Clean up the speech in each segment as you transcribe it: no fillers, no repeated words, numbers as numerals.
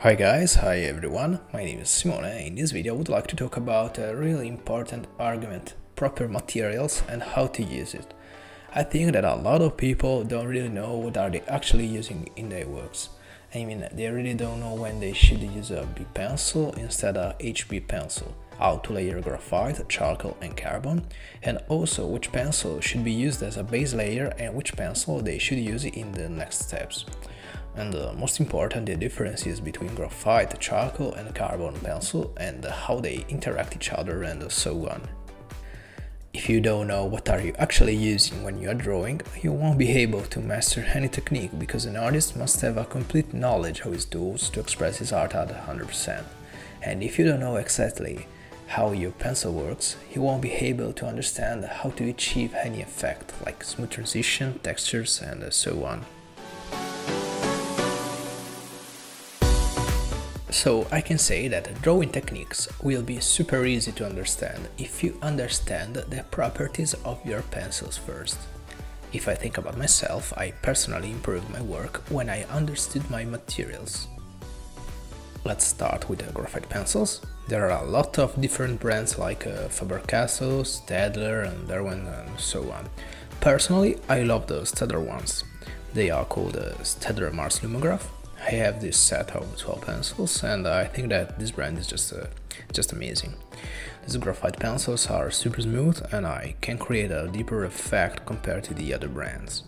Hi guys, hi everyone, my name is Simone. In this video I would like to talk about a really important argument, proper materials and how to use it. I think that a lot of people don't really know what are they actually using in their works. I mean, they really don't know when they should use a B pencil instead of HB pencil, how to layer graphite, charcoal and carbon, and also which pencil should be used as a base layer and which pencil they should use in the next steps. And most important, the differences between graphite, charcoal and carbon pencil and how they interact each other and so on. If you don't know what are you actually using when you are drawing, you won't be able to master any technique because an artist must have a complete knowledge of his tools to express his art at 100%. And if you don't know exactly how your pencil works, you won't be able to understand how to achieve any effect like smooth transition, textures and so on. So I can say that drawing techniques will be super easy to understand if you understand the properties of your pencils first. If I think about myself, I personally improved my work when I understood my materials. Let's start with the graphite pencils. There are a lot of different brands like Faber-Castell, Staedtler and Derwent and so on. Personally, I love the Staedtler ones. They are called Staedtler Mars Lumograph. I have this set of 12 pencils and I think that this brand is just amazing. These graphite pencils are super smooth and I can create a deeper effect compared to the other brands.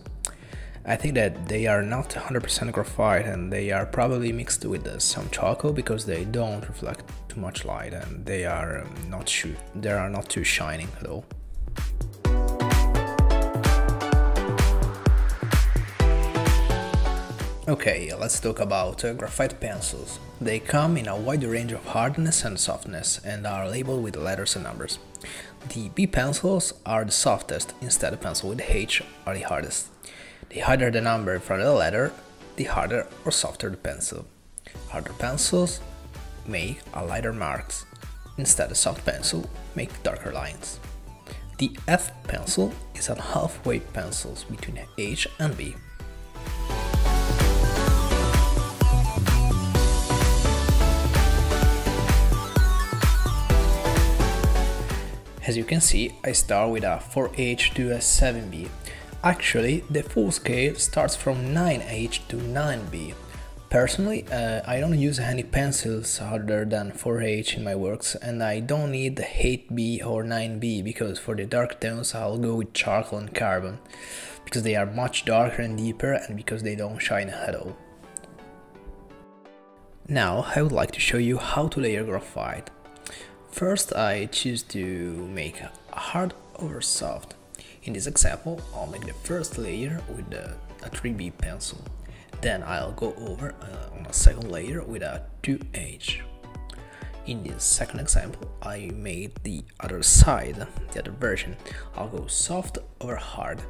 I think that they are not 100% graphite and they are probably mixed with some charcoal because they don't reflect too much light and they are not too shining at all. Okay, let's talk about graphite pencils. They come in a wide range of hardness and softness and are labeled with letters and numbers. The B pencils are the softest, instead the pencil with H are the hardest. The harder the number in front of the letter, the harder or softer the pencil. Harder pencils make a lighter marks, instead the soft pencil make darker lines. The F pencil is a halfway pencil between H and B. As you can see, I start with a 4H to a 7B. Actually, the full scale starts from 9H to 9B. Personally, I don't use any pencils other than 4H in my works and I don't need 8B or 9B because for the dark tones I'll go with charcoal and carbon because they are much darker and deeper and because they don't shine at all. Now I would like to show you how to layer graphite. First, I choose to make a hard over soft. In this example, I'll make the first layer with a 3B pencil. Then I'll go over on a second layer with a 2H. In this second example, I made the other side, the other version. I'll go soft over hard.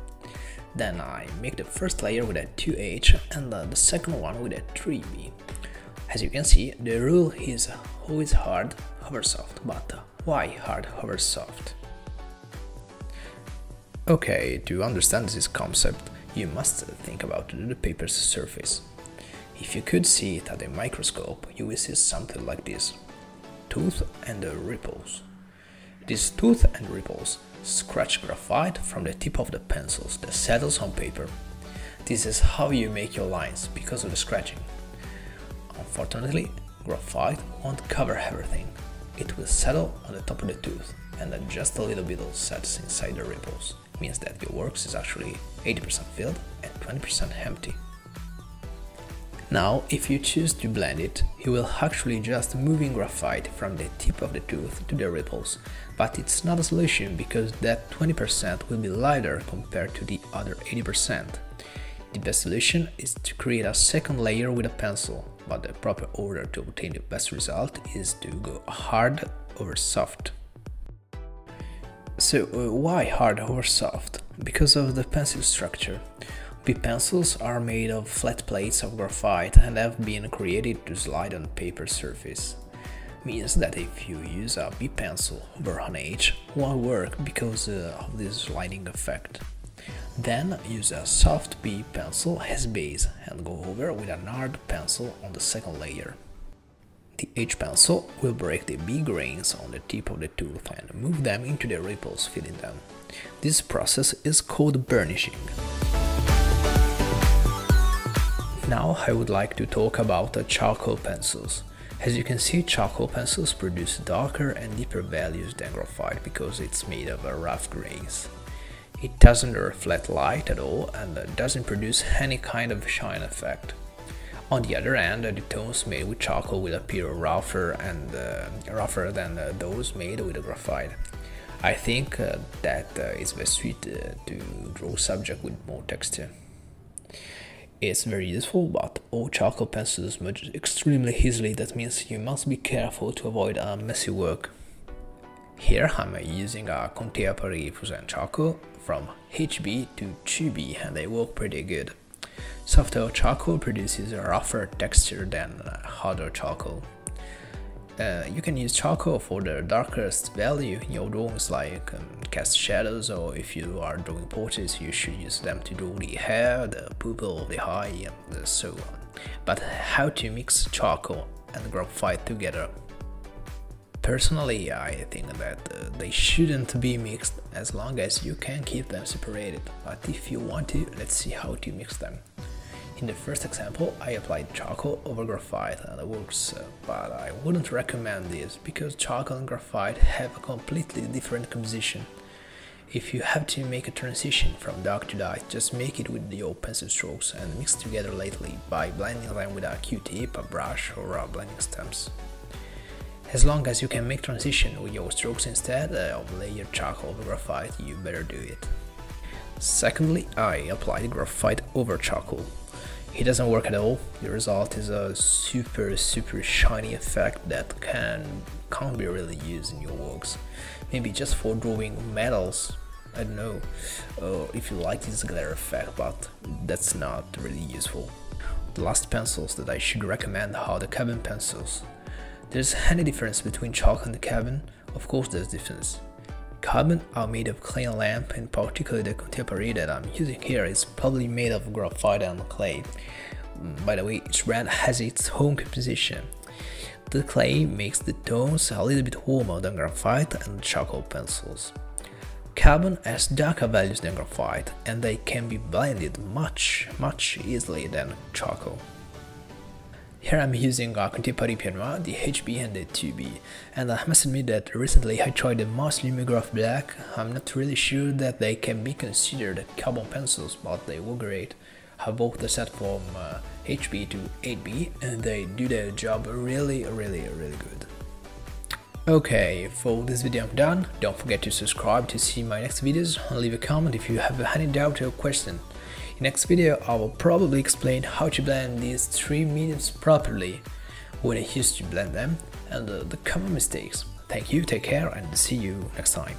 Then I make the first layer with a 2H and the second one with a 3B. As you can see, the rule is always hard over soft, but why hard over soft? Okay, to understand this concept, you must think about the paper's surface. If you could see it at a microscope, you will see something like this: tooth and ripples. These tooth and ripples scratch graphite from the tip of the pencils that settles on paper. This is how you make your lines, because of the scratching. Unfortunately, graphite won't cover everything. It will settle on the top of the tooth, and then just a little bit sets inside the ripples. It means that your works is actually 80% filled and 20% empty. Now, if you choose to blend it, you will actually just moving graphite from the tip of the tooth to the ripples, but it's not a solution because that 20% will be lighter compared to the other 80%. The best solution is to create a second layer with a pencil, but the proper order to obtain the best result is to go hard over soft. So why hard over soft? Because of the pencil structure. B pencils are made of flat plates of graphite and have been created to slide on paper surface. Means that if you use a B pencil over an H, it won't work because of this sliding effect. Then use a soft B pencil as base and go over with a hard pencil on the second layer. The H pencil will break the big grains on the tip of the tooth and move them into the ripples filling them. This process is called burnishing. Now I would like to talk about the charcoal pencils. As you can see, charcoal pencils produce darker and deeper values than graphite because it's made of rough grains. It doesn't reflect light at all and doesn't produce any kind of shine effect. On the other hand, the tones made with charcoal will appear rougher than those made with graphite. I think that it's best suited to draw subject with more texture. It's very useful, but all charcoal pencils merge extremely easily. That means you must be careful to avoid messy work. Here I'm using a contemporary fusion charcoal from HB to 2B and they work pretty good. Softer charcoal produces a rougher texture than harder charcoal. You can use charcoal for the darkest value in your drawings, like cast shadows, or if you are drawing portraits you should use them to draw the hair, the pupil, the eye, and so on. But how to mix charcoal and graphite together? Personally, I think that they shouldn't be mixed as long as you can keep them separated, but if you want to, let's see how to mix them. In the first example, I applied charcoal over graphite and it works, but I wouldn't recommend this because charcoal and graphite have a completely different composition. If you have to make a transition from dark to light, just make it with your pencil strokes and mix together lightly by blending them with a Q-tip, a brush, or a blending stamps. As long as you can make transition with your strokes instead of layered charcoal over graphite, you better do it. Secondly, I applied graphite over charcoal. It doesn't work at all. The result is a super shiny effect that can't be really used in your works. Maybe just for drawing metals, I don't know, if you like this glare effect, but that's not really useful. The last pencils that I should recommend are the carbon pencils. There's any difference between chalk and the carbon? Of course there's difference. Carbon are made of clay and lamp, and particularly the contemporary that I'm using here is probably made of graphite and clay. By the way, each brand has its own composition. The clay makes the tones a little bit warmer than graphite and charcoal pencils. Carbon has darker values than graphite, and they can be blended much easily than charcoal. Here I'm using a contemporary piano, the HB and the 2B, and I must admit that recently I tried the Mars Lumograph Black. I'm not really sure that they can be considered carbon pencils, but they were great. I bought the set from HB to 8B and they do their job really good. Okay, for this video I'm done. Don't forget to subscribe to see my next videos and leave a comment if you have any doubt or question. In next video I will probably explain how to blend these three mediums properly, when I used to blend them, and the common mistakes. Thank you, take care, and see you next time.